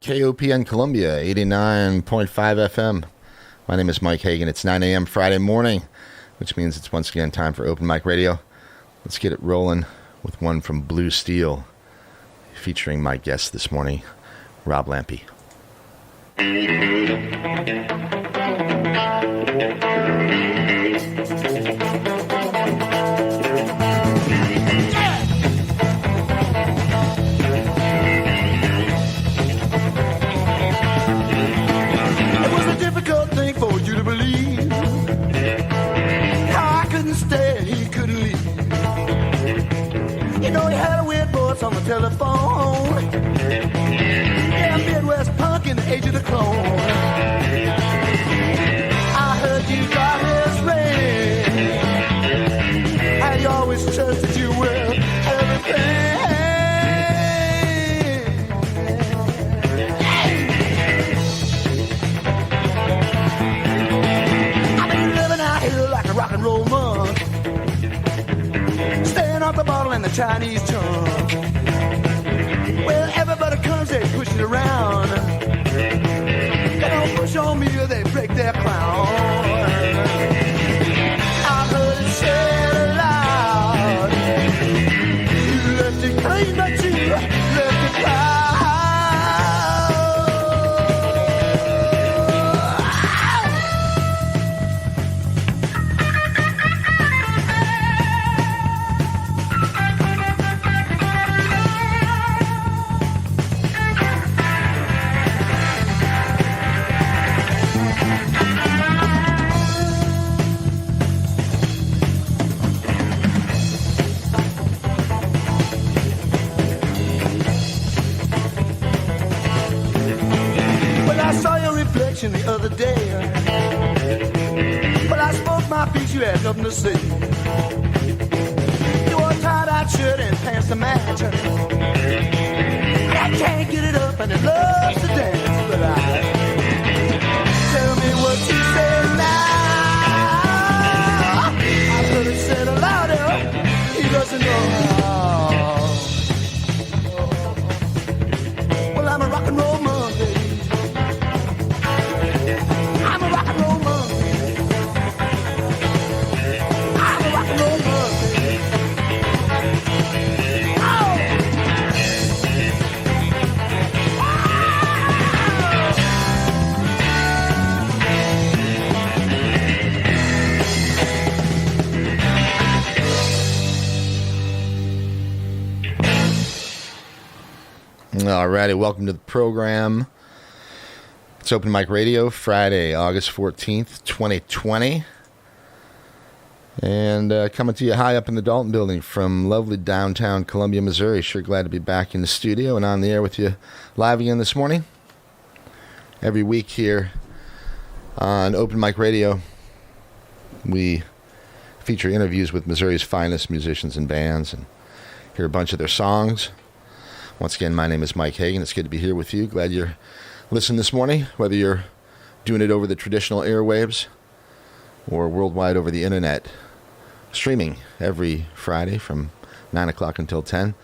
KOPN Columbia, 89.5 FM. My name is Mike Hagan. It's 9 a.m. Friday morning, which means it's once again time for Open Mic Radio. Let's get it rolling with one from Blue Steel, featuring my guest this morning, Rob Lampe. On the telephone, yeah, Midwest punk in the age of the clone. I heard you got his ring, and you always trusted you with everything. I've been living out here like a rock and roll monk, staying off the bottle and the Chinese chunk. Well, everybody comes, they push it around. They don't push on me or they break their crown. I heard it said aloud, you left it clean, but you left it proud. The other day, well, I spoke my piece, you had nothing to say. You wore a tie-dye shirt and pants to match. I can't get it up and it loves to dance, but I tell me what you say now. I could have said it louder, he doesn't know how. Well, I'm a rock and roll man, baby. I'm a rock and roll monkey. I'm a rock and roll monkey. Oh! All righty, welcome to the program. It's Open Mic Radio, Friday, August 14th, 2020. And coming to you high up in the Dalton building from lovely downtown Columbia, Missouri. Sure glad to be back in the studio and on the air with you live again this morning. Every week here on Open Mic Radio, we feature interviews with Missouri's finest musicians and bands and hear a bunch of their songs. Once again, my name is Mike Hagan. It's good to be here with you. Glad you're listening this morning, whether you're doing it over the traditional airwaves or worldwide over the internet. Streaming every Friday from 9 o'clock until 10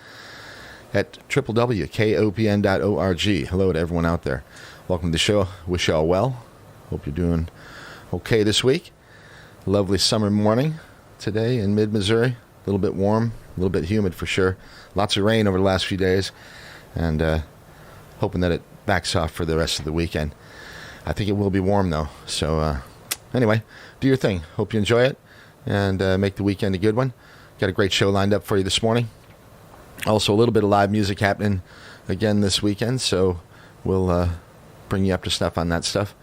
at www.kopn.org. Hello to everyone out there. Welcome to the show. Wish you all well. Hope you're doing okay this week. Lovely summer morning today in mid-Missouri. A little bit warm, a little bit humid for sure. Lots of rain over the last few days, and hoping that it backs off for the rest of the weekend. I think it will be warm though. So anyway, do your thing. Hope you enjoy it and make the weekend a good one. Got a great show lined up for you this morning. Also a little bit of live music happening again this weekend, so we'll bring you up to stuff on that stuff.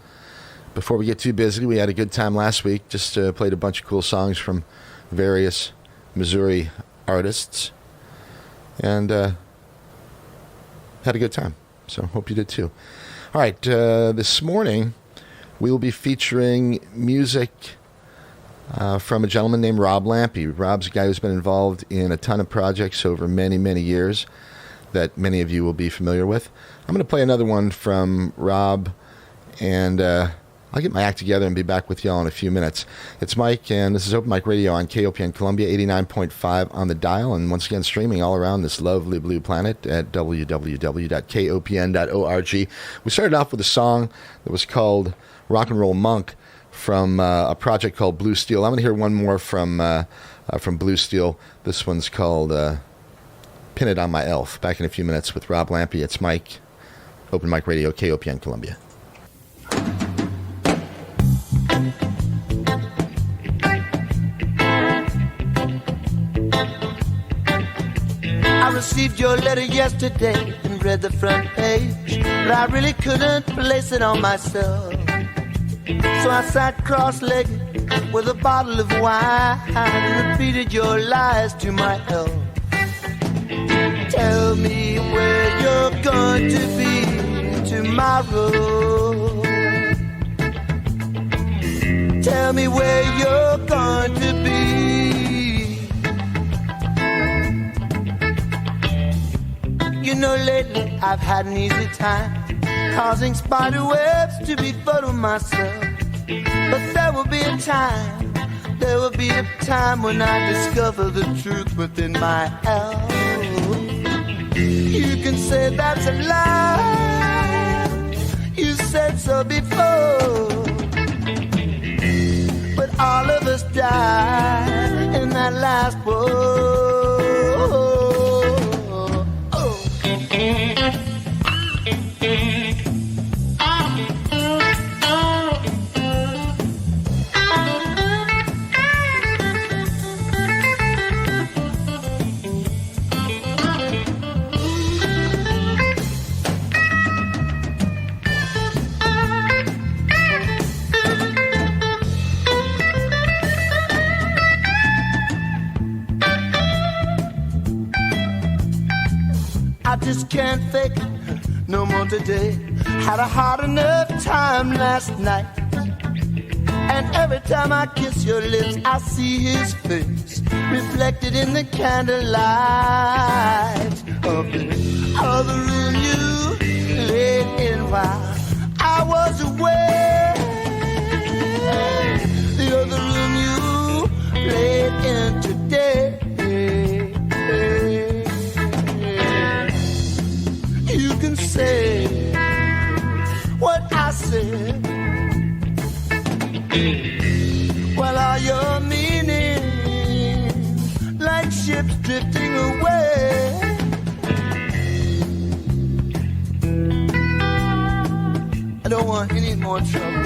Before we get too busy, we had a good time last week. Just played a bunch of cool songs from various Missouri artists and had a good time. So hope you did too. All right, this morning we will be featuring music from a gentleman named Rob Lampe. Rob's a guy who's been involved in a ton of projects over many, many years that many of you will be familiar with. I'm going to play another one from Rob, and I'll get my act together and be back with y'all in a few minutes. It's Mike, and this is Open Mic Radio on KOPN Columbia, 89.5 on the dial, and once again streaming all around this lovely blue planet at www.kopn.org. We started off with a song that was called Rock and Roll Monk from a project called Blue Steel. I'm going to hear one more from Blue Steel. This one's called Pin It on My Elf. Back in a few minutes with Rob Lampe. It's Mike, Open Mic Radio, KOPN Columbia. I received your letter yesterday and read the front page, but I really couldn't place it on myself. So I sat cross-legged with a bottle of wine and repeated your lies to my elf. Tell me where you're going to be tomorrow. Tell me where you're going to be. You know, lately I've had an easy time causing spider webs to be fun of myself. But there will be a time when I discover the truth within my elf. You can say that's a lie, you said so before, but all of us died in that last war. I just can't fake it no more today. Had a hard enough time last night, and every time I kiss your lips I see his face reflected in the candlelight of the other room you laid in while I was away. The other room you laid in today. You can say what I said. Well, all your meanings like ships drifting away. I don't want any more trouble.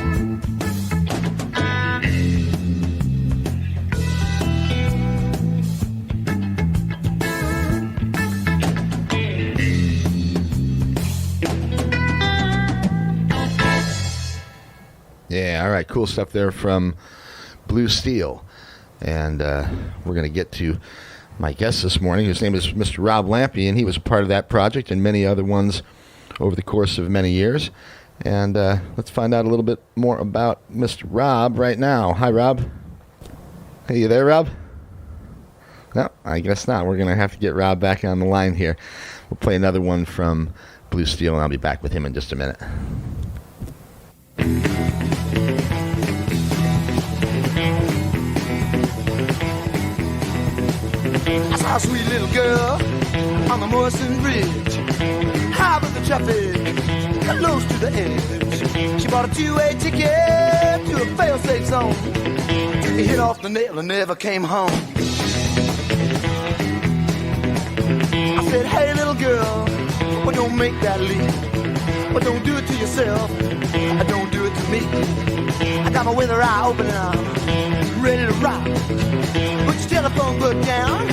Yeah, all right, cool stuff there from Blue Steel. And we're going to get to my guest this morning, whose name is Mr. Rob Lampe, and he was a part of that project and many other ones over the course of many years. And let's find out a little bit more about Mr. Rob right now. Hi, Rob. Hey, you there, Rob? No, I guess not. We're going to have to get Rob back on the line here. We'll play another one from Blue Steel, and I'll be back with him in just a minute. I saw a sweet little girl on the Morrison Bridge, high with the traffic, close to the edge. She bought a two-way ticket to a fail-safe zone. He hit off the nail and never came home. I said, hey little girl, well don't make that leap. Well don't do it to yourself, don't do it to me. I got my winter eye open now, ready to rock. Put your telephone book down,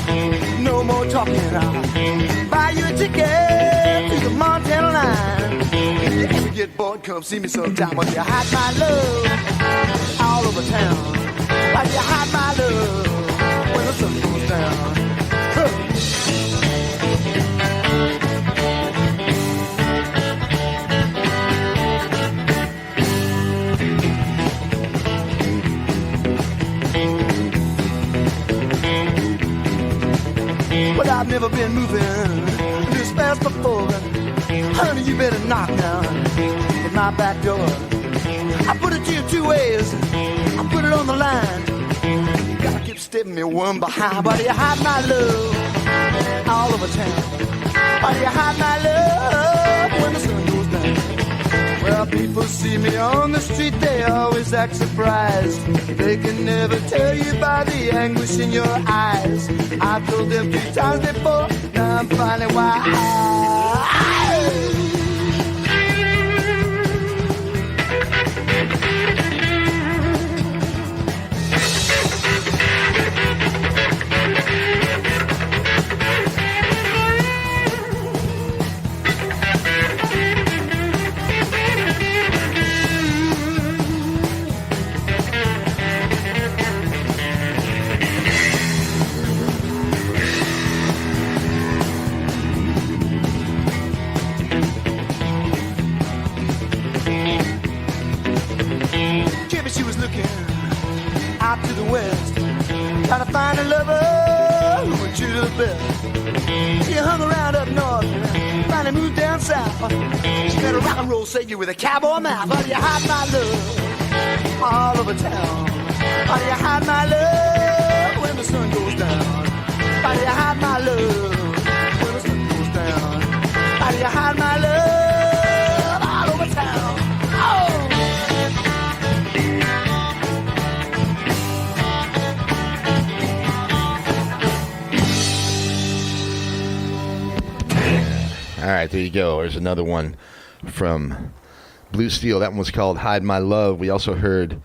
no more talking. I'll buy you a ticket to the Montana line. If you ever get bored, come see me sometime. While you hide my love all over town. While you hide my love when the sun goes down. But I've never been moving this fast before. Honey, you better knock now at my back door. I put a to you two ways. I put it on the line. You gotta keep stepping me one behind. But you hide my love all over town. But you hide my love when the sun goes down. Well, people see me on the street, they always act surprised. They can never tell you by the anguish in your eyes. I've told them 3 times before, now I'm finding why. She was looking out to the west, trying to find a lover who would treat her the best. She hung around up north, finally moved down south. She met a rock and roll singer with a cowboy mouth. But you hide my love all over town. But you hide my love when the sun goes down. But you hide my love when the sun goes down. But you hide my love all over town. Oh! All right, there you go. There's another one from Blue Steel. That one was called Hide My Love. We also heard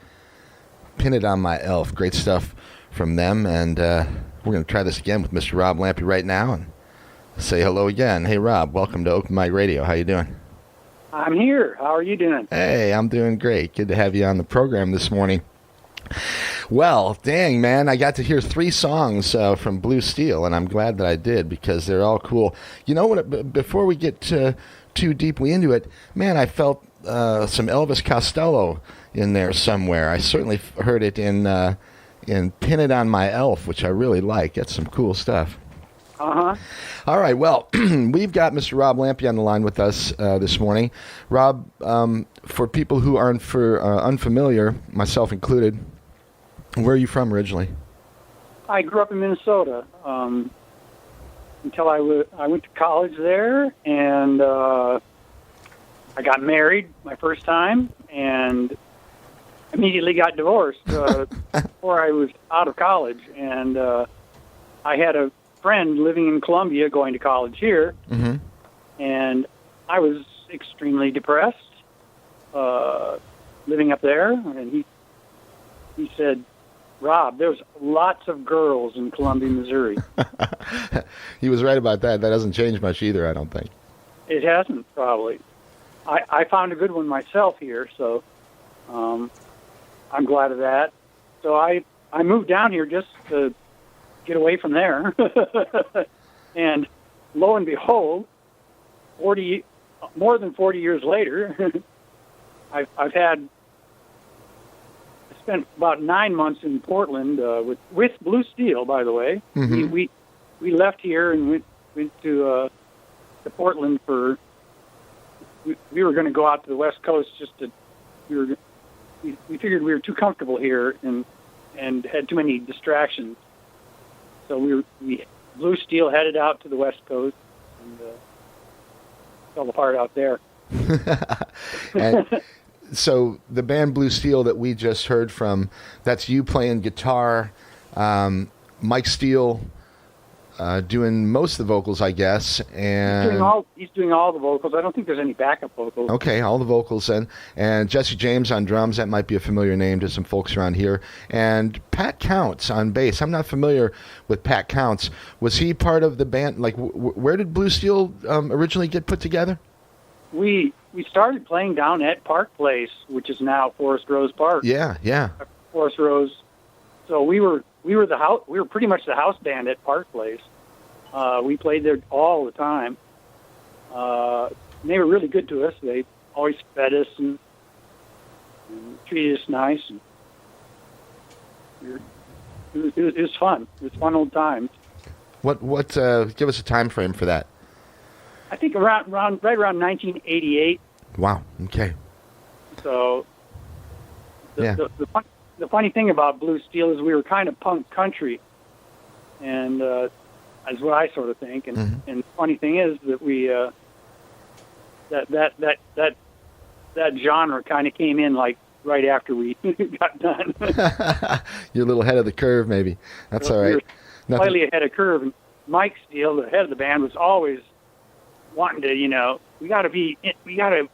Pin It On My Elf. Great stuff from them. And we're going to try this again with Mr. Rob Lampe right now and say hello again. Hey, Rob, welcome to Open Mic Radio. How you doing? I'm here. How are you doing? Hey, I'm doing great. Good to have you on the program this morning. Well, dang, man, I got to hear 3 songs from Blue Steel, and I'm glad that I did because they're all cool. You know what? Before we get too deeply into it, man, I felt some Elvis Costello in there somewhere. I certainly heard it in Pin It On My Elf, which I really like. That's some cool stuff. Uh-huh. All right, well, we've got Mr. Rob Lampe on the line with us this morning. Rob, for people who aren't unfamiliar, myself included, where are you from originally? I grew up in Minnesota until I went to college there, and I got married my first time, and immediately got divorced before I was out of college. And I had a friend living in Columbia going to college here, mm-hmm. and I was extremely depressed living up there. And he said, Rob, there's lots of girls in Columbia, Missouri. He was right about that. That doesn't change much either, I don't think. It hasn't, probably. I found a good one myself here, so I'm glad of that. So I moved down here just to get away from there. And lo and behold, more than 40 years later, I've spent about 9 months in Portland with Blue Steel, by the way. Mm-hmm. We left here and went to Portland for. We were going to go out to the West Coast just to. We figured we were too comfortable here and had too many distractions. So Blue Steel headed out to the West Coast and fell apart out there. And so the band Blue Steel that we just heard from, that's you playing guitar, Mike Steele doing most of the vocals, I guess. And he's doing all the vocals. I don't think there's any backup vocals. Okay, all the vocals then. And Jesse James on drums, that might be a familiar name to some folks around here. And Pat Counts on bass. I'm not familiar with Pat Counts. Was he part of the band? Like, where did Blue Steel originally get put together? We started playing down at Park Place, which is now Forest Rose Park. Yeah. Forest Rose. So we were pretty much the house band at Park Place. We played there all the time. They were really good to us. They always fed us and treated us nice. And it was fun. It was fun old times. What? Give us a time frame for that. I think right around 1988. Wow. Okay. So Yeah. The funny thing about Blue Steel is we were kind of punk country, and that's what I sort of think. And Mm-hmm. and the funny thing is that we that genre kind of came in like right after we got done. You're a little ahead of the curve, maybe. That's all We right. were slightly ahead of curve. And Mike Steele, the head of the band, was always wanting to, we got to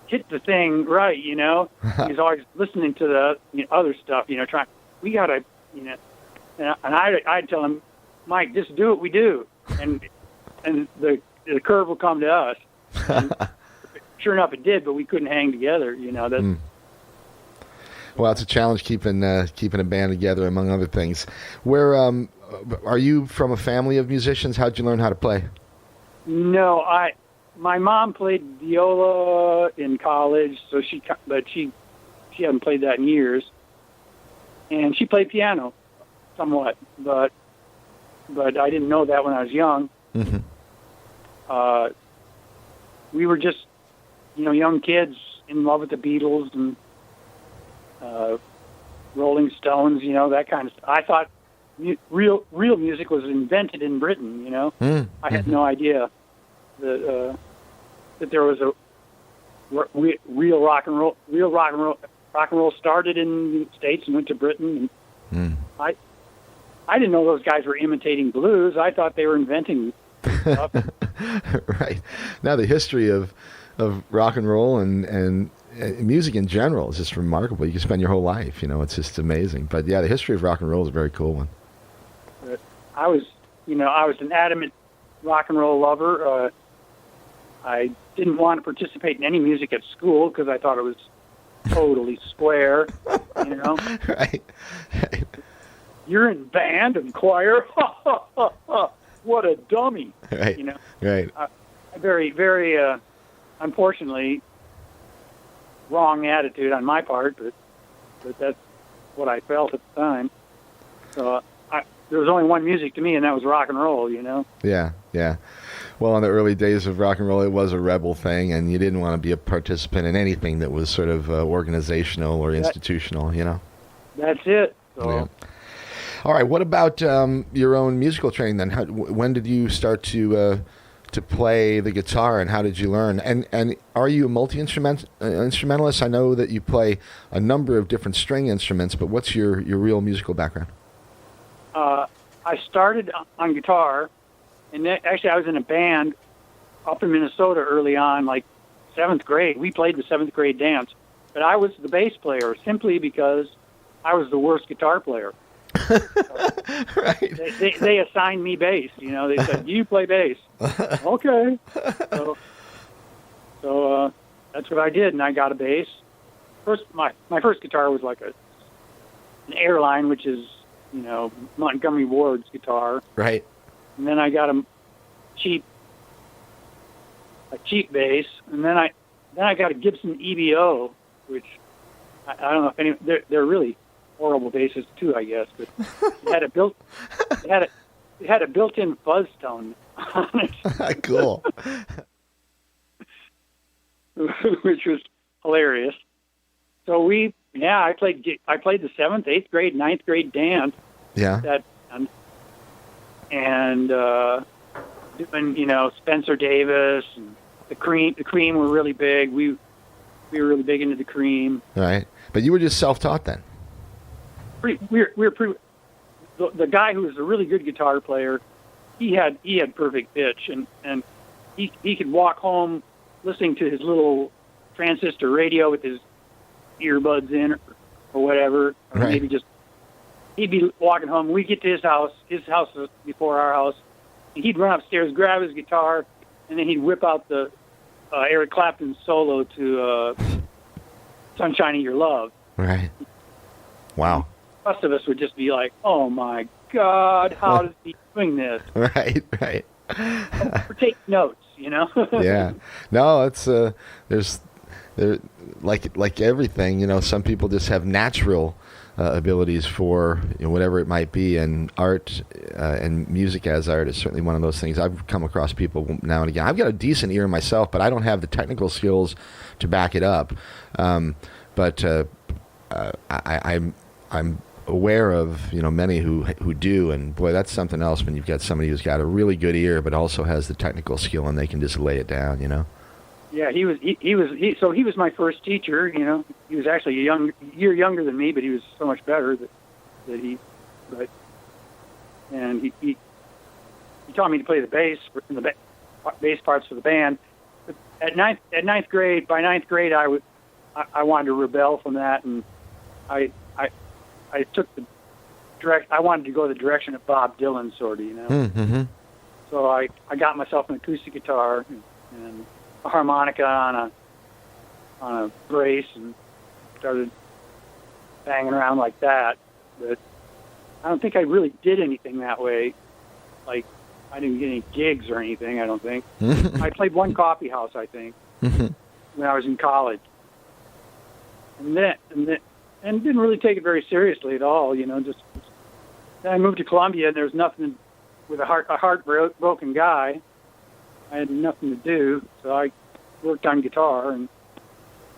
hit the thing right, He's always listening to the other stuff, trying. We got to, and I'd tell him, Mike, just do what we do, and the curve will come to us. And sure enough, it did, but we couldn't hang together, That's Well, it's a challenge keeping a band together, among other things. Where are you from? A family of musicians? How'd you learn how to play? No, my mom played viola in college, so she hadn't played that in years, and she played piano, somewhat, but I didn't know that when I was young. Mm-hmm. We were just, young kids in love with the Beatles and Rolling Stones, that kind of stuff. I thought real music was invented in Britain, Mm-hmm. I had no idea that there was a real rock and roll. Real rock and roll started in the States and went to Britain. And I didn't know those guys were imitating blues. I thought they were inventing stuff. Right. Now the history of rock and roll and music in general is just remarkable. You can spend your whole life, it's just amazing. But yeah, the history of rock and roll is a very cool one. But I was an adamant rock and roll lover. I didn't want to participate in any music at school because I thought it was totally square, Right. You're in band and choir? What a dummy. Right. Right. Very, very, unfortunately, wrong attitude on my part, but that's what I felt at the time. So there was only one music to me, and that was rock and roll, Yeah, yeah. Well, in the early days of rock and roll, it was a rebel thing, and you didn't want to be a participant in anything that was sort of organizational or institutional, That's it. So. Yeah. All right. What about your own musical training then? When did you start to play the guitar, and how did you learn? And are you a multi-instrumentalist? I know that you play a number of different string instruments, but what's your real musical background? I started on guitar, and actually I was in a band up in Minnesota early on, like 7th grade. We played the 7th grade dance, but I was the bass player simply because I was the worst guitar player. Right. They assigned me bass. They said, "You play bass." Okay. So that's what I did, and I got a bass. My first guitar was like an Airline, which is Montgomery Ward's guitar. Right. And then I got a cheap bass, and then I got a Gibson EBO, which I don't know if they're really horrible basses too, I guess, but it had a built-in fuzz tone on it. Cool. Which was hilarious. So I played the 7th, 8th grade, 9th grade dance. Yeah. And doing Spencer Davis and the Cream were really big. We were really big into the Cream. Right. But you were just self-taught then. We were pretty. The guy who was a really good guitar player, he had perfect pitch, and he could walk home listening to his little transistor radio with his earbuds in or whatever, or right. Maybe just he'd be walking home. We'd get to his house was before our house, and he'd run upstairs, grab his guitar, and then he'd whip out the Eric Clapton solo to "Sunshine of Your Love." Right. Wow. The rest of us would just be like, "Oh my God, how does he doing this?" Right. Right. Or take notes, Yeah. No, it's there's like everything, some people just have natural abilities for whatever it might be, and art and music as art is certainly one of those things. I've come across people now and again. I've got a decent ear myself, but I don't have the technical skills to back it up. But I'm aware of many who do, and boy, that's something else when you've got somebody who's got a really good ear but also has the technical skill and they can just lay it down. Yeah, he was my first teacher. He was actually a year younger than me, but he was so much better he taught me to play the bass in the bass parts for the band. But by ninth grade, I wanted to rebel from that, and I took I wanted to go the direction of Bob Dylan, sort of, Mm-hmm. So I got myself an acoustic guitar and a harmonica on a brace and started banging around like that. But I don't think I really did anything that way. Like, I didn't get any gigs or anything, I don't think. I played one coffee house, I think, when I was in college. And didn't really take it very seriously at all, just then I moved to Columbia and there was nothing with a heartbroken guy. I had nothing to do, so I worked on guitar and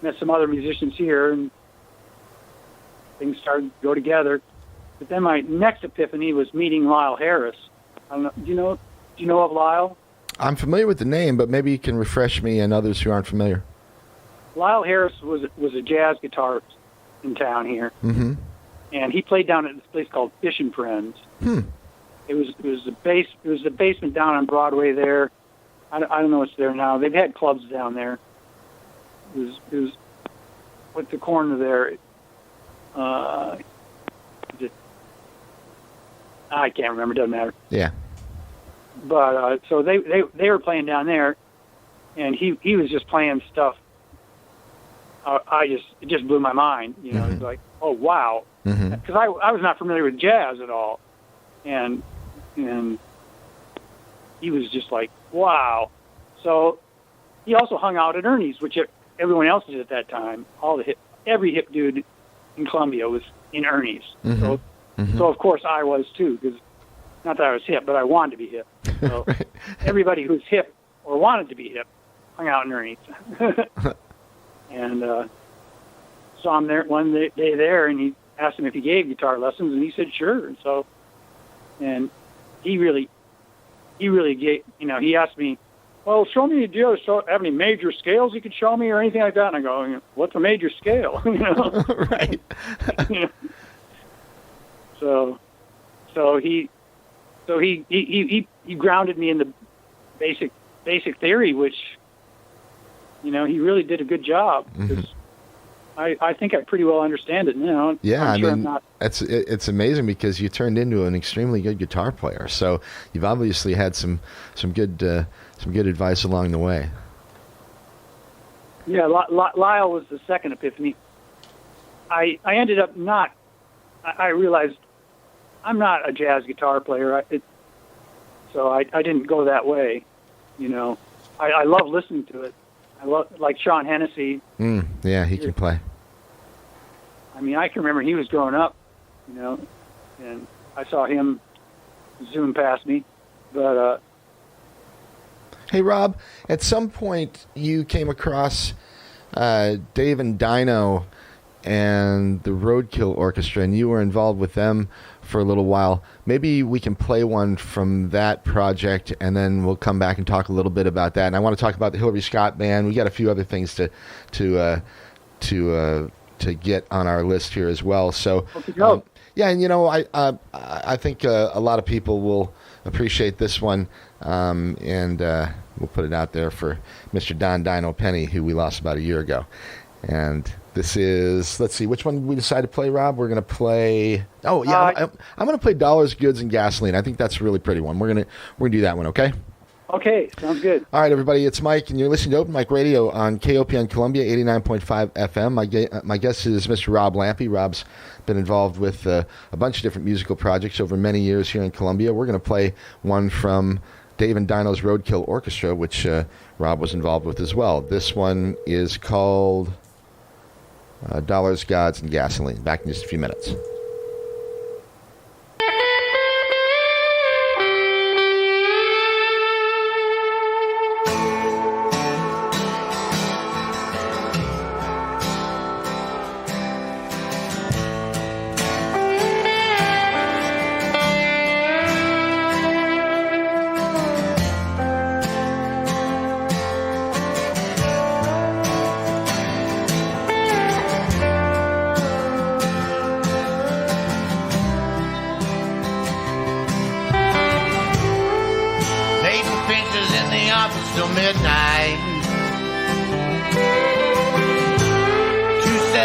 met some other musicians here, and things started to go together. But then my next epiphany was meeting Lyle Harris. I don't know. Do you know of Lyle? I'm familiar with the name, but maybe you can refresh me and others who aren't familiar. Lyle Harris was a jazz guitarist in town here, and he played down at this place called Fish and Friends. It was the basement down on Broadway there. I don't know what's there now. They've had clubs down there. It was what's the corner there? I can't remember. Doesn't matter. Yeah. But so they were playing down there, and he was just playing stuff. It just blew my mind. It was like, oh wow, because I was not familiar with jazz at all, and he was just like, wow. So he also hung out at Ernie's, which everyone else did at that time. Every hip dude in Columbia was in Ernie's. So of course I was too, because not that I was hip, but I wanted to be hip. So Right. Everybody who's hip or wanted to be hip hung out in Ernie's. And saw him there one day there, and he asked him if he gave guitar lessons, and he said sure. And so, and he really gave. He asked me, "Well, show me. Do you have any major scales you could show me, or anything like that?" And I go, "What's a major scale?" Right. So he grounded me in the basic theory, which he really did a good job. I think I pretty well understand it now. Yeah, I'm sure it's amazing because you turned into an extremely good guitar player. So you've obviously had some good advice along the way. Yeah, Lyle was the second epiphany. I ended up not. I realized I'm not a jazz guitar player. So I didn't go that way. I love listening to it. I love, like Sean Hennessy. Yeah, he can play. I mean, I can remember he was growing up, and I saw him zoom past me. But hey, Rob, at some point you came across Dave and Dino and the Roadkill Orchestra, and you were involved with them for a little while. Maybe we can play one from that project, and then we'll come back and talk a little bit about that. And I want to talk about the Hillary Scott Band. We got a few other things to get on our list here as well. So, yeah, and I think a lot of people will appreciate this one, and we'll put it out there for Mr. Don Dino Penny, who we lost about a year ago. And this is, let's see, which one we decided to play, Rob? We're going to play, I'm going to play Dollars, Goods, and Gasoline. I think that's a really pretty one. We're going to do that one, okay? Okay, sounds good. All right, everybody, it's Mike, and you're listening to Open Mic Radio on KOPN Columbia, 89.5 FM. My guest is Mr. Rob Lampe. Rob's been involved with a bunch of different musical projects over many years here in Columbia. We're going to play one from Dave and Dino's Roadkill Orchestra, which Rob was involved with as well. This one is called Dollars, Gods, and Gasoline. Back in just a few minutes.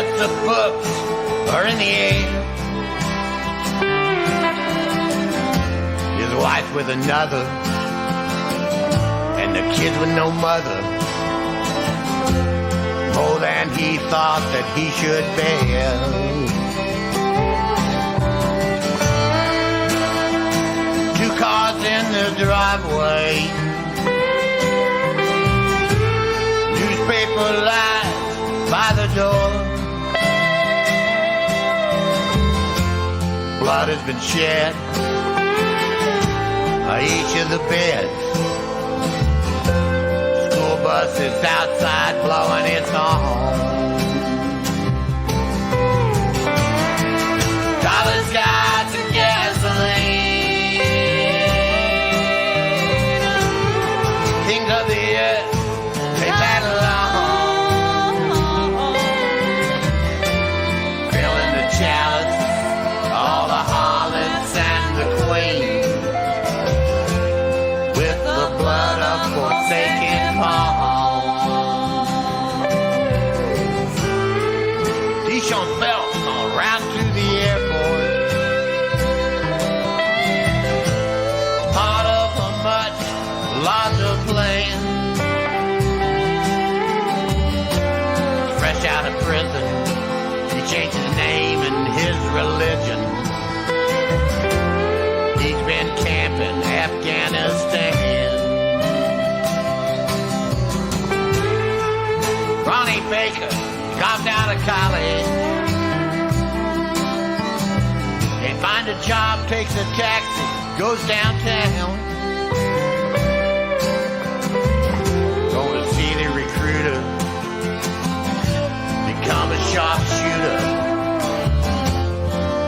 guess the books are in the air. His wife with another, and the kids with no mother. More than he thought that he should bear. Two cars in the driveway, newspaper lies by the door. Blood has been shed by each of the beds. School bus is outside blowing its horn. Dollars got some gasoline. Kings of the earth, they battle on. Filling the chalice, all the harlots and the queen, with the blood of forsaken Paul. Dishon Phelps on route to the airport, part of a much larger plan. Fresh out of prison, he changed his name and his religion. He's been camping Afghanistan. Ronnie Baker dropped out of college. Can't find a job, takes a taxi, goes downtown. Going to see the recruiter, become a sharpshooter.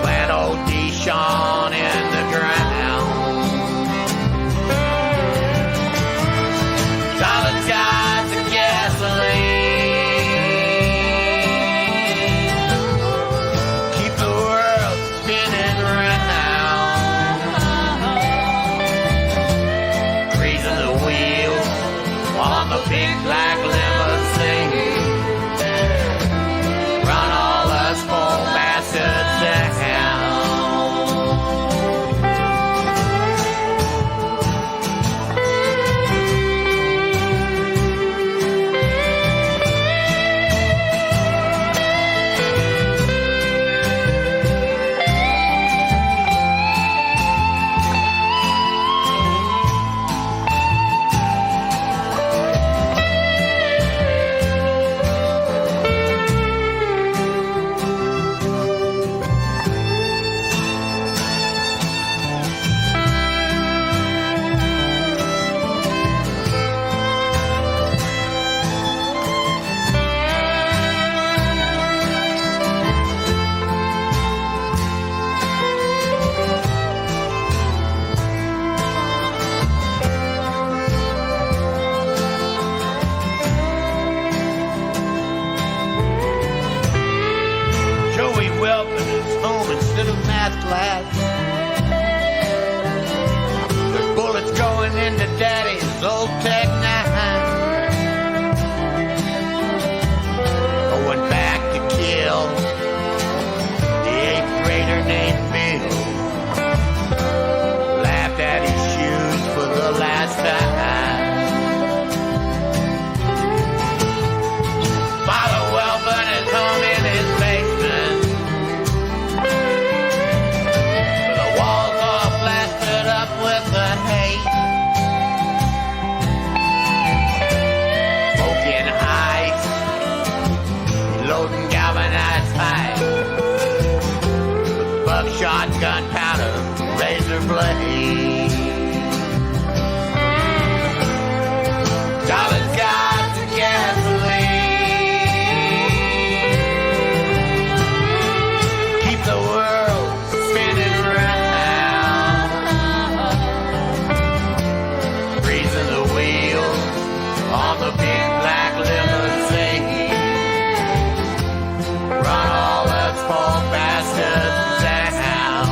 Plant old Dishon in the ground. Solid skies and gasoline. Keep the world spinning round. Greasing the wheels on the big black limousine. Run all us poor bastards down. Joey Welpin is home instead of math class. There's bullets going into Daddy's old Tech 9. Going back to kill the 8th grader named Bill. Laughed at his shoes for the last time. Father Welpin is home in his basement. The walls all plastered up with the hate. Smoking ice, loading galvanized pipe with buckshot, gunpowder, razor blade. Solid skies and gasoline. Keep the world spinning round. Greasing the wheels on the big black limousine. Run all us poor bastards down.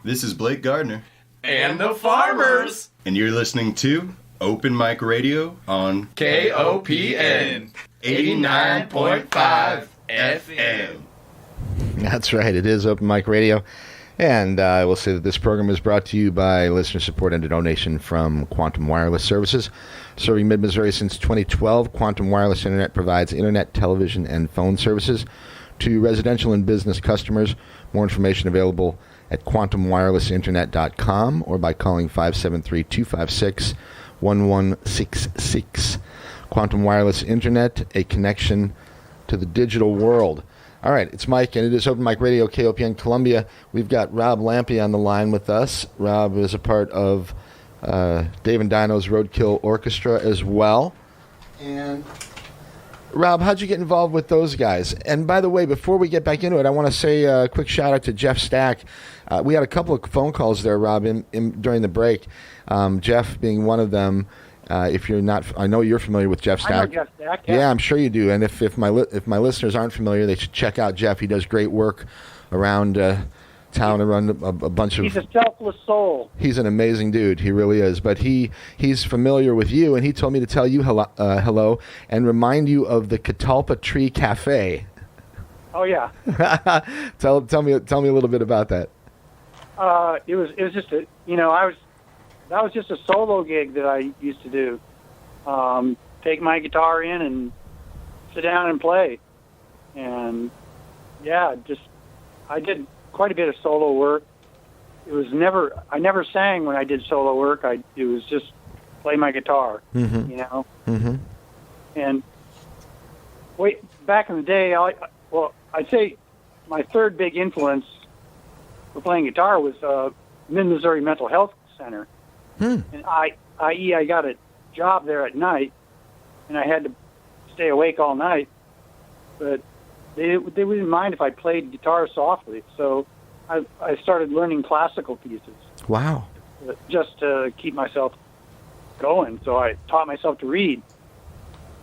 This is Blake Gardner. And the Farmers. And you're listening to Open Mic Radio on KOPN 89.5 FM. That's right. It is Open Mic Radio. And I will say that this program is brought to you by listener support and a donation from Quantum Wireless Services. Serving mid-Missouri since 2012, Quantum Wireless Internet provides internet, television, and phone services to residential and business customers. More information available at quantumwirelessinternet.com or by calling 573-256-1166. Quantum Wireless Internet, a connection to the digital world. All right, it's Mike, and it is Open Mic Radio, KOPN Columbia. We've got Rob Lampe on the line with us. Rob is a part of Dave and Dino's Roadkill Orchestra as well. And Rob, how'd you get involved with those guys? And by the way, before we get back into it, I want to say a quick shout out to Jeff Stack. We had a couple of phone calls there, Rob, during the break. Jeff being one of them. If you're not, I know you're familiar with Jeff Stack. I know Jeff Stack. Yeah, I'm sure you do. And if my listeners aren't familiar, they should check out Jeff. He does great work around town and run a bunch of. He's a selfless soul. He's an amazing dude. He really is. But he's familiar with you, and he told me to tell you hello and remind you of the Catalpa Tree Cafe. Oh yeah. tell me a little bit about that. It was just that was just a solo gig that I used to do. Take my guitar in and sit down and play. And yeah, I did quite a bit of solo work. I never sang when I did solo work. It was just play my guitar, Mm-hmm. And back in the day, I'd say my third big influence for playing guitar was Mid-Missouri Mental Health Center. And I got a job there at night, and I had to stay awake all night. But they wouldn't mind if I played guitar softly. So I started learning classical pieces. Wow. Just to keep myself going. So I taught myself to read,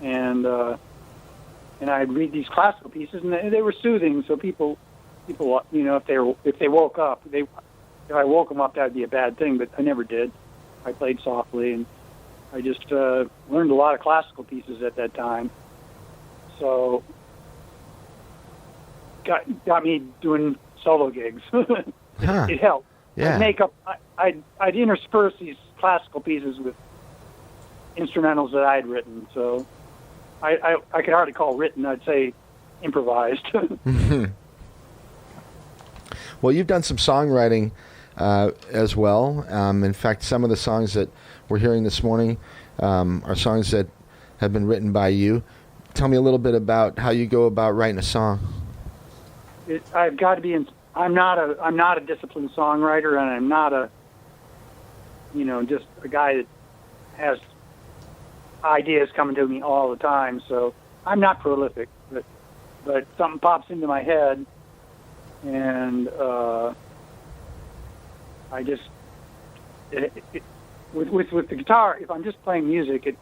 and I'd read these classical pieces, and they were soothing. So people, if they woke up, if I woke them up, that'd be a bad thing. But I never did. I played softly, and I just learned a lot of classical pieces at that time. So got me doing solo gigs. It helped. Yeah. I'd intersperse these classical pieces with instrumentals that I'd written. So I could hardly call written. I'd say improvised. Well, you've done some songwriting as well. In fact, some of the songs that we're hearing this morning are songs that have been written by you. Tell me a little bit about how you go about writing a song. I've got to be I'm not a disciplined songwriter, and I'm not just a guy that has ideas coming to me all the time. So I'm not prolific, but something pops into my head, and I just with the guitar. If I'm just playing music,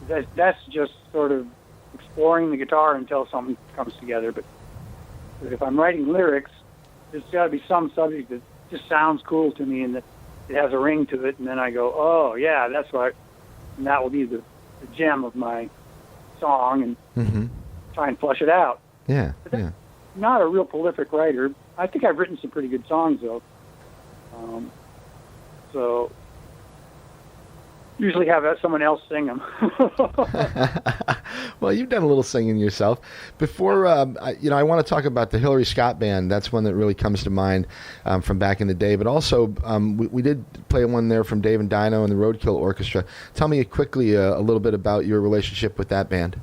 that's just sort of exploring the guitar until something comes together. But if I'm writing lyrics, there's got to be some subject that just sounds cool to me and that it has a ring to it, and then I go, oh yeah, that's right, and that will be the gem of my song, and try and flush it out. Yeah, But I'm not a real prolific writer. I think I've written some pretty good songs though. So usually have someone else sing them. Well, you've done a little singing yourself. Before, I want to talk about the Hillary Scott Band. That's one that really comes to mind from back in the day. But also, we did play one there from Dave and Dino and the Roadkill Orchestra. Tell me quickly a little bit about your relationship with that band.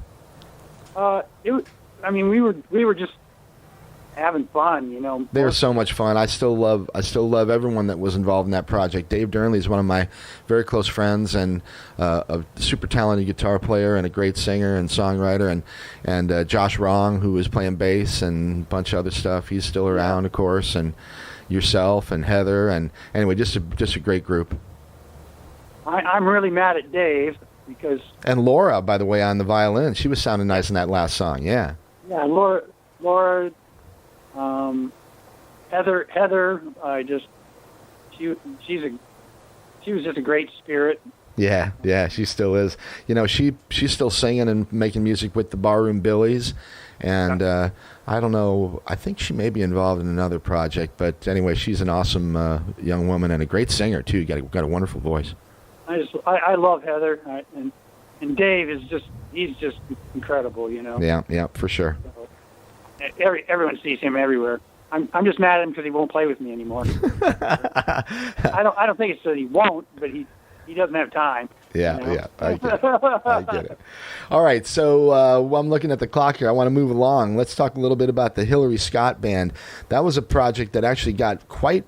We were just having fun, They were so much fun. I still love everyone that was involved in that project. Dave Durnley is one of my very close friends, and a super talented guitar player and a great singer and songwriter, and Josh Wrong, who was playing bass and a bunch of other stuff. He's still around, of course, and yourself and Heather, and anyway, just a great group. I'm really mad at Dave because and Laura, by the way, on the violin. She was sounding nice in that last song. Yeah. Yeah, Laura Heather, she was just a great spirit. Yeah, she still is. She's still singing and making music with the Barroom Billies, and I don't know. I think she may be involved in another project, but anyway, she's an awesome young woman and a great singer too. Got a wonderful voice. I love Heather, and Dave he's just incredible. Yeah, for sure. So, everyone sees him everywhere. I'm just mad at him because he won't play with me anymore. I don't think it's that he won't, but he doesn't have time. Yeah, I get it. All right, so while I'm looking at the clock here, I want to move along. Let's talk a little bit about the Hillary Scott Band. That was a project that actually got quite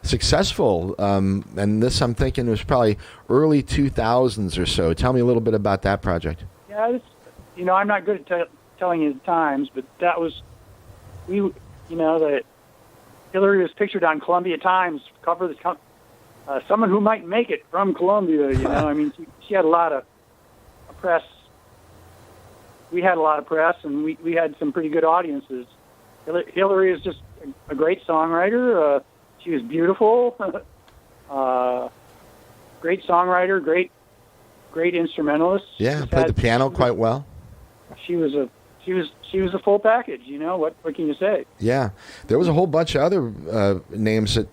successful, and this, I'm thinking, was probably early 2000s or so. Tell me a little bit about that project. Yeah, I'm not good at telling you the times, but that was, that Hillary was pictured on Columbia Times cover of the someone who might make it from Columbia, I mean, she had a lot of press. We had a lot of press, and we had some pretty good audiences. Hillary is just a great songwriter. She was beautiful, great songwriter, great instrumentalist. Yeah, played the piano quite well. She was a full package. What can you say? Yeah, there was a whole bunch of other names that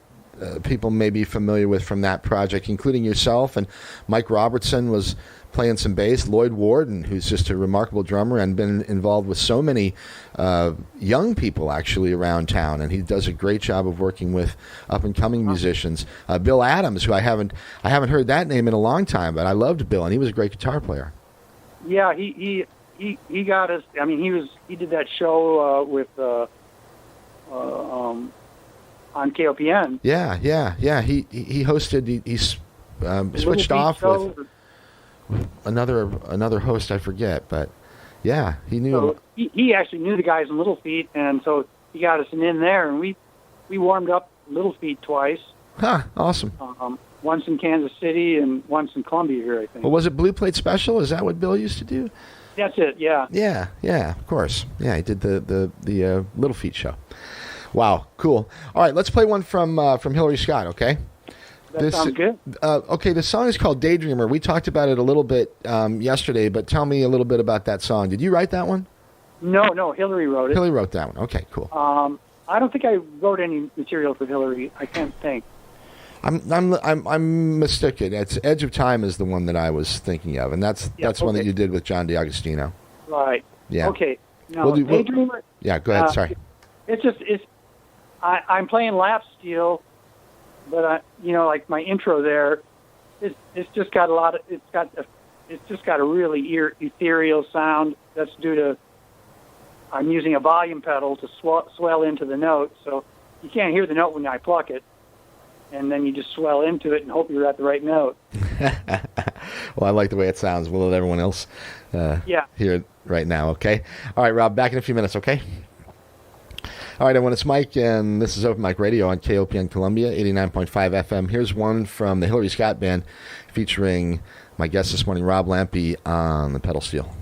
people may be familiar with from that project, including yourself, and Mike Robertson was playing some bass. Lloyd Warden, who's just a remarkable drummer and been involved with so many young people actually around town, and he does a great job of working with up and coming musicians. Bill Adams, who I haven't heard that name in a long time, but I loved Bill, and he was a great guitar player. Yeah, he got us. I mean, he did that show with on KOPN. Yeah. He hosted. He switched off with another host. I forget, but yeah, he knew. So he actually knew the guys in Little Feat, and so he got us in there, and we warmed up Little Feat twice. Huh, awesome. Once in Kansas City and once in Columbia here, I think. Well, was it Blue Plate Special? Is that what Bill used to do? That's it. Yeah. Yeah, of course. Yeah, he did the Little Feat show. Wow, cool. All right, let's play one from Hillary Scott, okay? That sounds good. Okay, the song is called Daydreamer. We talked about it a little bit yesterday, but tell me a little bit about that song. Did you write that one? No, Hillary wrote it. Hillary wrote that one. Okay, cool. I don't think I wrote any material for Hillary. I can't think. I'm mistaken. It's Edge of Time is the one that I was thinking of, and that's one that you did with John DiAgostino. Right. Yeah. Okay. No, Daydreamer. Yeah, go ahead. Sorry. I'm playing lap steel, but like my intro there, it's just got a really ethereal sound. That's due to I'm using a volume pedal to swell into the note, so you can't hear the note when I pluck it, and then you just swell into it and hope you're at the right note. Well, I like the way it sounds. We'll let everyone else hear it right now. Okay. All right, Rob. Back in a few minutes. Okay. All right, everyone, it's Mike, and this is Open Mic Radio on KOPN Columbia, 89.5 FM. Here's one from the Hillary Scott Band featuring my guest this morning, Rob Lampe, on the pedal steel.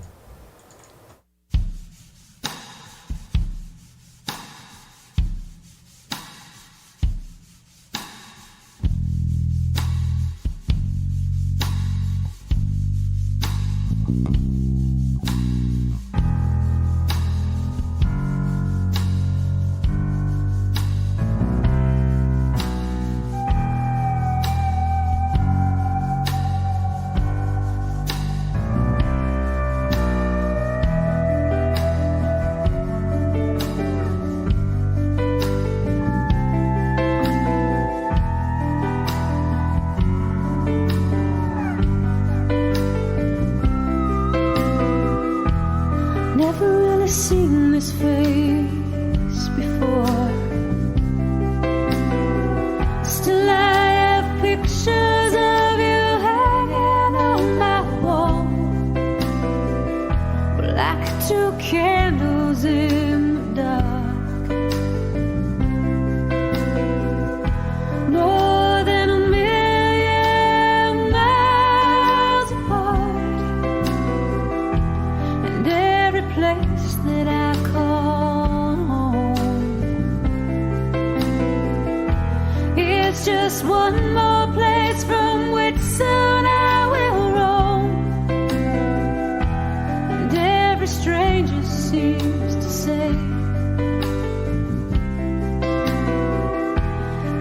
Place that I call home. just one more place from which soon I will roam. And every stranger seems to say,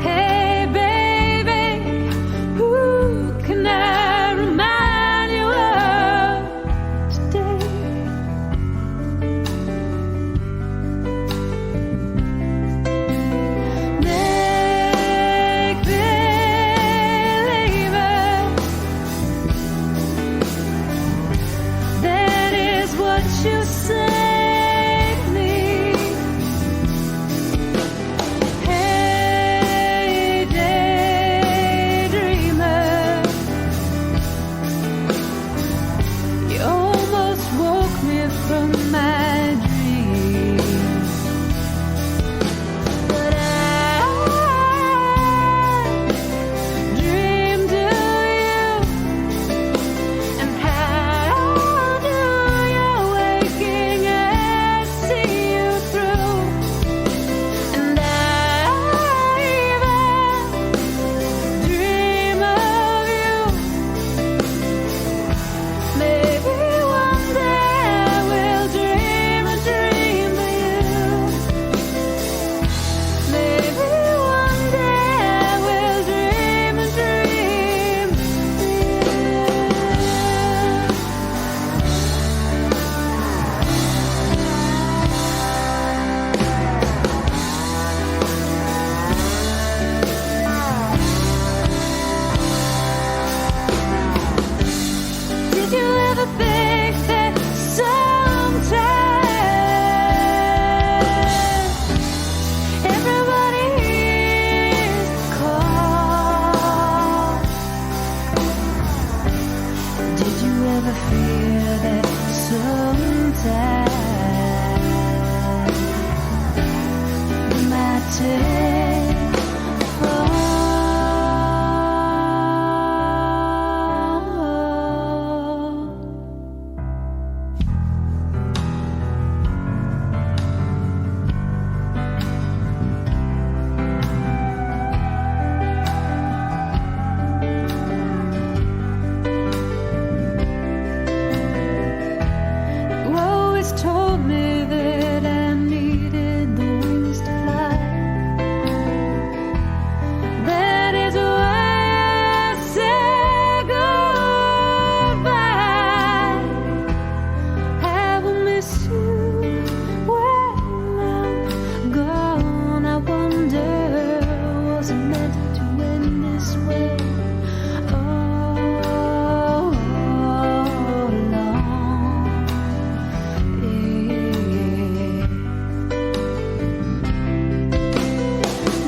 hey baby, who can I remind you of today? Make believers, that is what you say to me. Hey daydreamer, you almost woke me from my dreams, but I dreamed of you. And how do your waking eyes see you through? And I even dream of you. Maybe one day I will dream a dream of you. Maybe one day I will dream a dream of you. Did you ever think that sometimes everybody hears the call? Did you ever feel that sometimes you might take a fall? You always told me that I needed the wings to fly. That is why I say goodbye. I will miss you when I'm gone. I wonder, was it meant to end this way? Oh, along.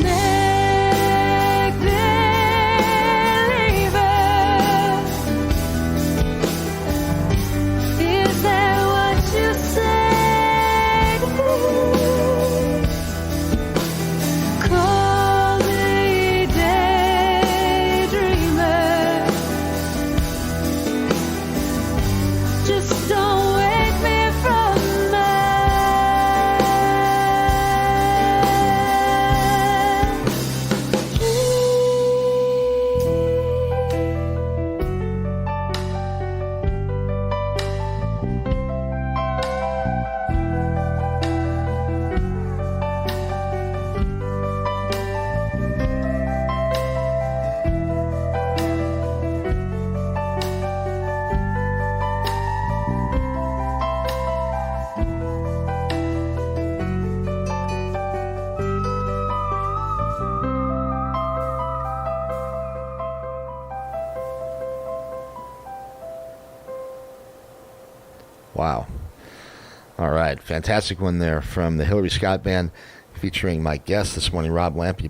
Make believers, is that what you say to me? Call me daydreamer, just don't wake me from my Wow. All right. Fantastic one there from the Hillary Scott Band featuring my guest this morning, Rob Lampe,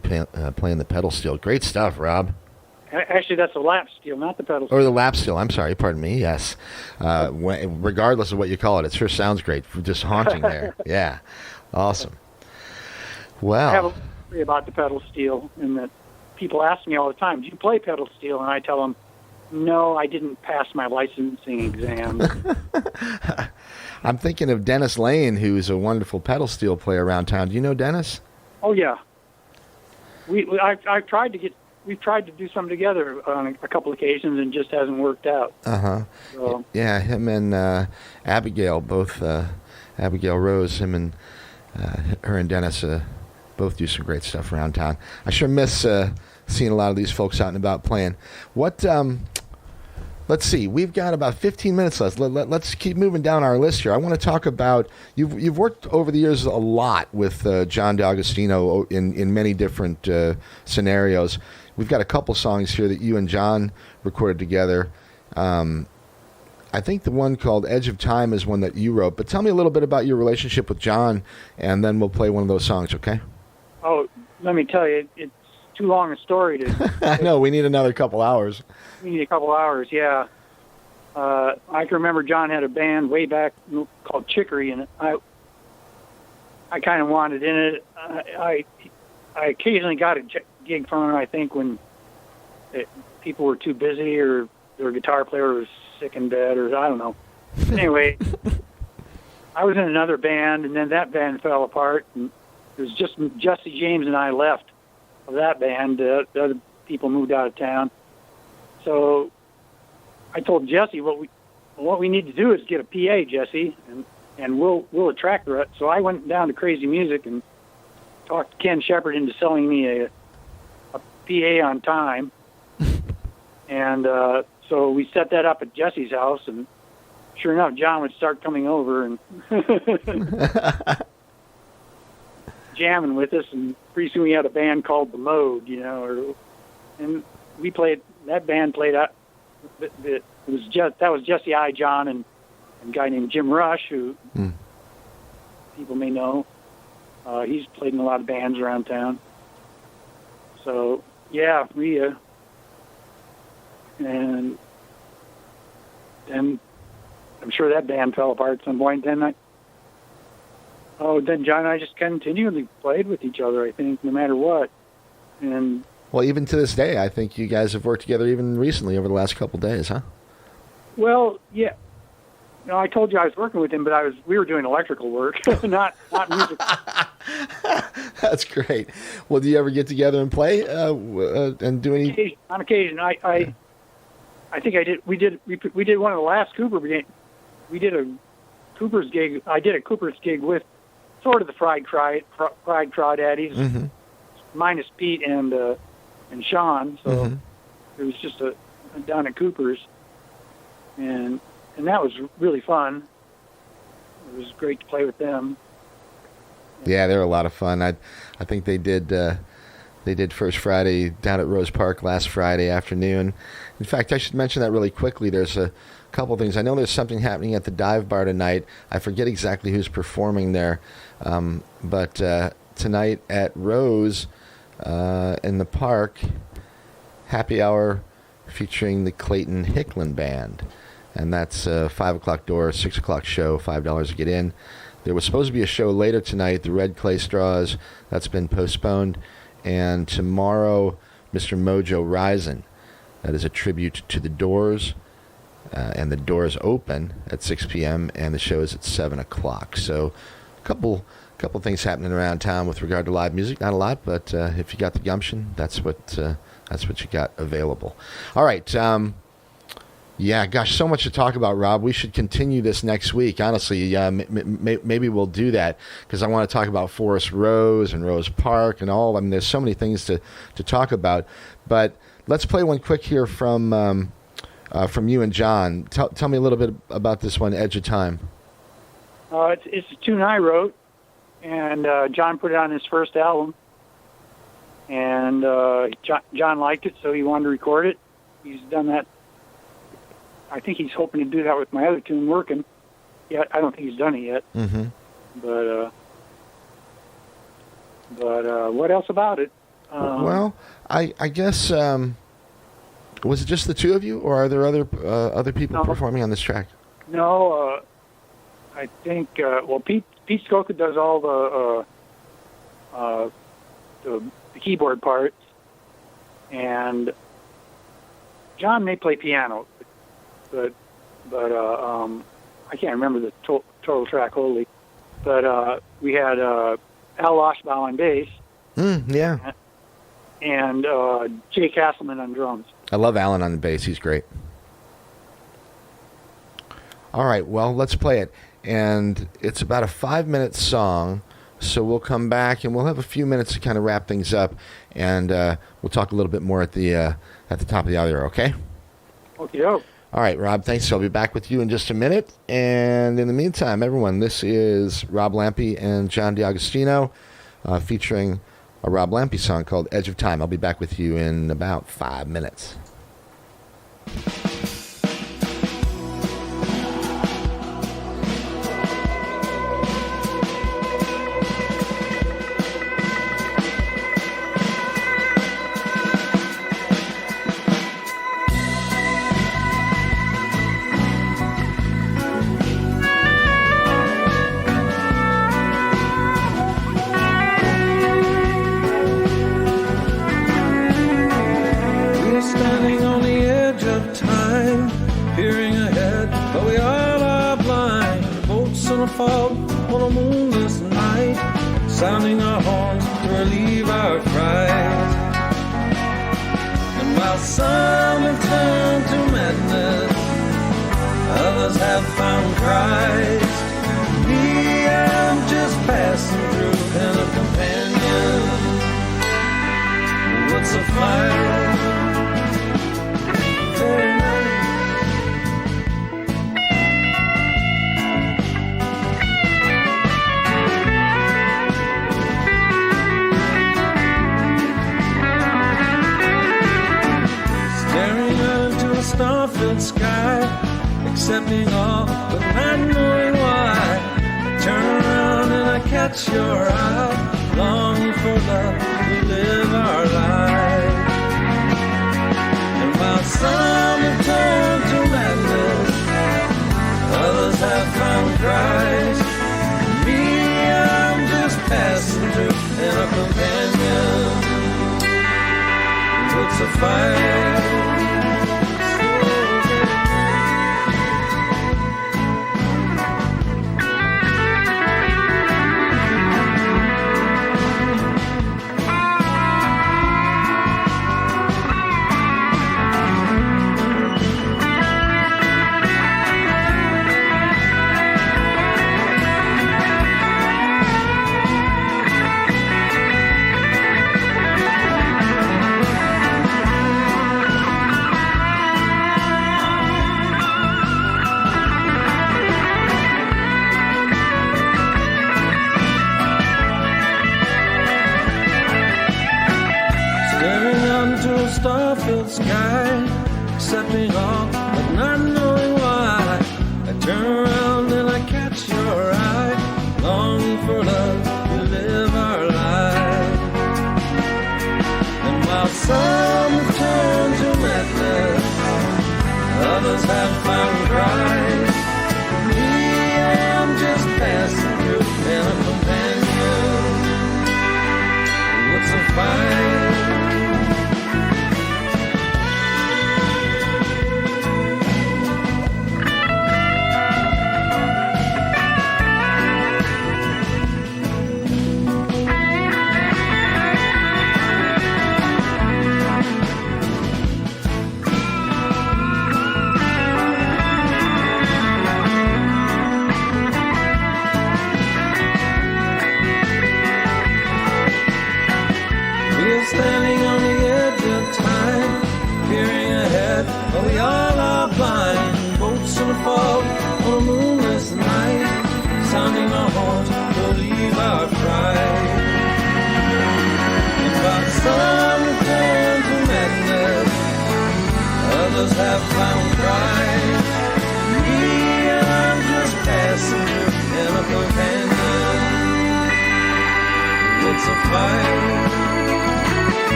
playing the pedal steel. Great stuff, Rob. Actually, that's a lap steel, not the pedal steel. Or the lap steel. I'm sorry. Pardon me. Yes. Regardless of what you call it, it sure sounds great. Just haunting there. Yeah. Awesome. Well. I have a story about the pedal steel, in that people ask me all the time, do you play pedal steel? And I tell them, no, I didn't pass my licensing exam. I'm thinking of Dennis Lane, who's a wonderful pedal steel player around town. Do you know Dennis? Oh, yeah. I've tried to get we've tried to do something together on a couple occasions and just hasn't worked out. So, Yeah, him and Abigail, both Abigail Rose, him and her and Dennis both do some great stuff around town. I sure miss seeing a lot of these folks out and about playing. What? Let's see. We've got about 15 minutes left. Let's keep moving down our list here. I want to talk about you've worked over the years a lot with John D'Agostino in many different scenarios. We've got a couple songs here that you and John recorded together. I think the one called Edge of Time is one that you wrote. But tell me a little bit about your relationship with John, and then we'll play one of those songs, okay? oh, let me tell you, it's too long a story to. I know. We need another couple hours. We need a couple hours, yeah. I can remember John had a band way back called Chicory, and I kind of wanted in it. I occasionally got a gig from him, I think, when people were too busy or their guitar player was sick in bed, or I don't know. Anyway, I was in another band, and then that band fell apart, and it was just Jesse James and I left of that band. The other people moved out of town. So I told Jesse what we need to do is get a PA, Jesse, and we'll attract the rest. So I went down to Crazy Music and talked Ken Shepard into selling me a PA on time. And so we set that up at Jesse's house, and sure enough, John would start coming over and jamming with us, and pretty soon we had a band called The Mode, and we played. That band played out. That was Jesse I, John, and a guy named Jim Rush, who people may know. He's played in a lot of bands around town. So yeah, we and then I'm sure that band fell apart at some point. Then John and I just continually played with each other, I think, no matter what. And well, even to this day, I think you guys have worked together even recently over the last couple of days, huh? Well, yeah. No, I told you I was working with him, but we were doing electrical work, not music. That's great. Well, do you ever get together and play and do any? On occasion, I think I did. We did one of the last Cooper gigs. We did a Cooper's gig. I did a Cooper's gig with sort of the Fried Crawdaddies, minus Pete and Sean. So it was just down at Cooper's, and that was really fun. It was great to play with them. Yeah, they're a lot of fun. I think they did First Friday down at Rose Park last Friday afternoon. In fact, I should mention that really quickly. There's a couple things. I know there's something happening at the Dive Bar tonight. I forget exactly who's performing there, but tonight at Rose in the park, happy hour featuring the Clayton Hicklin Band. And that's 5 o'clock door, 6 o'clock show, $5 to get in. There was supposed to be a show later tonight, the Red Clay Straws. That's been postponed. And tomorrow, Mr. Mojo Rising. That is a tribute to the Doors. And the Doors open at 6 p.m. and the show is at 7 o'clock. So a couple things happening around town with regard to live music. Not a lot, but if you got the gumption, that's what you got available. All right. Yeah, gosh, so much to talk about, Rob. We should continue this next week. Honestly, maybe we'll do that because I want to talk about Forest Rose and Rose Park and all. I mean, there's so many things to talk about. But let's play one quick here from you and John. Tell me a little bit about this one, Edge of Time. It's a tune I wrote, and John put it on his first album. And John liked it, so he wanted to record it. He's done that. I think he's hoping to do that with my other tune, Working. Yeah, I don't think he's done it yet. Mm-hmm. But what else about it? Well, I guess was it just the two of you, or are there other people performing on this track? No, I think Pete Skoka does all the keyboard parts, and John may play piano. But I can't remember the total track wholly. But we had Al Loshbaugh on bass. Yeah. and Jay Castleman on drums. I love Alan on the bass. He's great. All right, well, let's play it. And it's about a 5-minute song, so we'll come back and we'll have a few minutes to kind of wrap things up, and we'll talk a little bit more at the top of the hour, okay? Okay. All right, Rob, thanks. I'll be back with you in just a minute. And in the meantime, everyone, this is Rob Lampe and John DiAgostino featuring a Rob Lampe song called Edge of Time. I'll be back with you in about 5 minutes.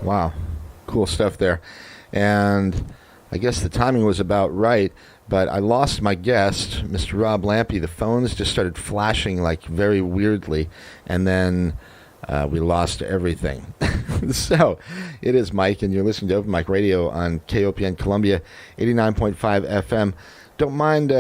Wow. Cool stuff there. And I guess the timing was about right, but I lost my guest, Mr. Rob Lampe. The phones just started flashing like very weirdly, and then we lost everything. So it is Mike, and you're listening to Open Mic Radio on KOPN Columbia, 89.5 FM. Don't mind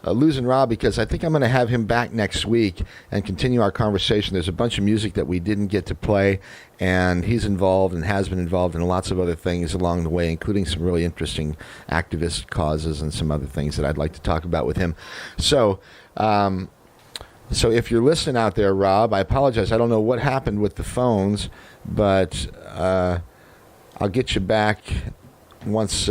losing Rob, because I think I'm going to have him back next week and continue our conversation. There's a bunch of music that we didn't get to play, and he's involved and has been involved in lots of other things along the way, including some really interesting activist causes and some other things that I'd like to talk about with him. So if you're listening out there, Rob, I apologize. I don't know what happened with the phones, but I'll get you back once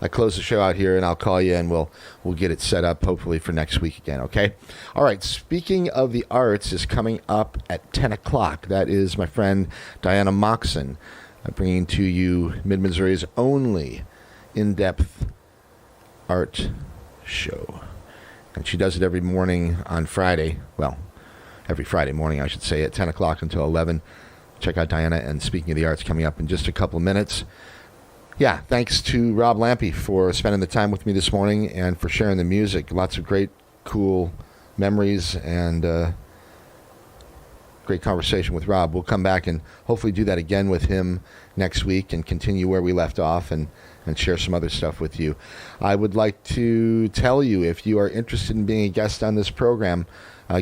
I close the show out here, and I'll call you, and we'll get it set up hopefully for next week again, okay? All right, Speaking of the Arts is coming up at 10 o'clock. That is my friend Diana Moxon bringing to you Mid-Missouri's only in-depth art show. And she does it every morning on Friday. Well, every Friday morning, I should say, at 10 o'clock until 11. Check out Diana, and Speaking of the Arts coming up in just a couple of minutes. Yeah, thanks to Rob Lampe for spending the time with me this morning and for sharing the music. Lots of great, cool memories and great conversation with Rob. We'll come back and hopefully do that again with him next week and continue where we left off and share some other stuff with you. I would like to tell you, if you are interested in being a guest on this program,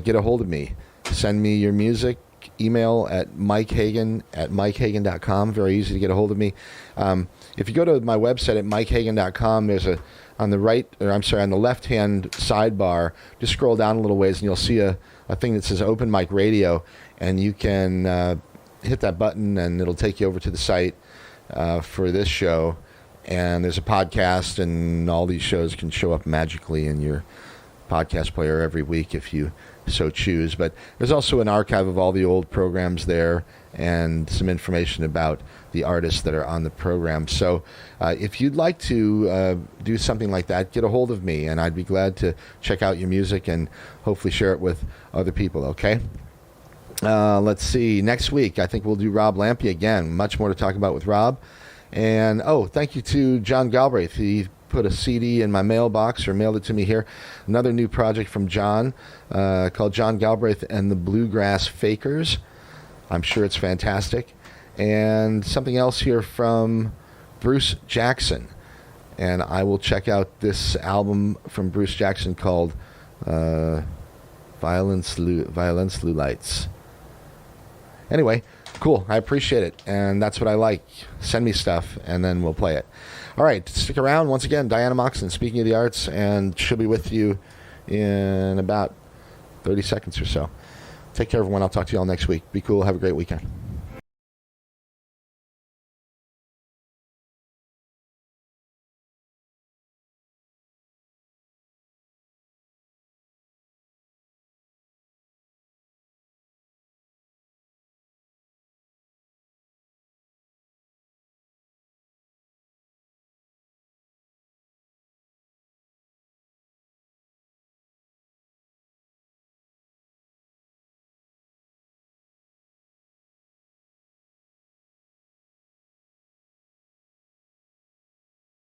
get a hold of me. Send me your music. Email at mikehagan@mikehagan.com. Very easy to get a hold of me. If you go to my website at mikehagan.com, there's on the left-hand sidebar, just scroll down a little ways and you'll see a thing that says Open Mic Radio, and you can hit that button and it'll take you over to the site for this show. And there's a podcast, and all these shows can show up magically in your podcast player every week if you so choose. But there's also an archive of all the old programs there and some information about the artists that are on the program. So if you'd like to do something like that, get a hold of me, and I'd be glad to check out your music and hopefully share it with other people, okay? Let's see. Next week, I think we'll do Rob Lampe again. Much more to talk about with Rob. And, thank you to John Galbraith. He put a CD in my mailbox, or mailed it to me here. Another new project from John called John Galbraith and the Bluegrass Fakers. I'm sure it's fantastic. And something else here from Bruce Jackson. And I will check out this album from Bruce Jackson called Violence Lights. Anyway, cool. I appreciate it. And that's what I like. Send me stuff, and then we'll play it. All right, stick around. Once again, Diana Moxon, Speaking of the Arts, and she'll be with you in about 30 seconds or so. Take care, everyone. I'll talk to you all next week. Be cool. Have a great weekend.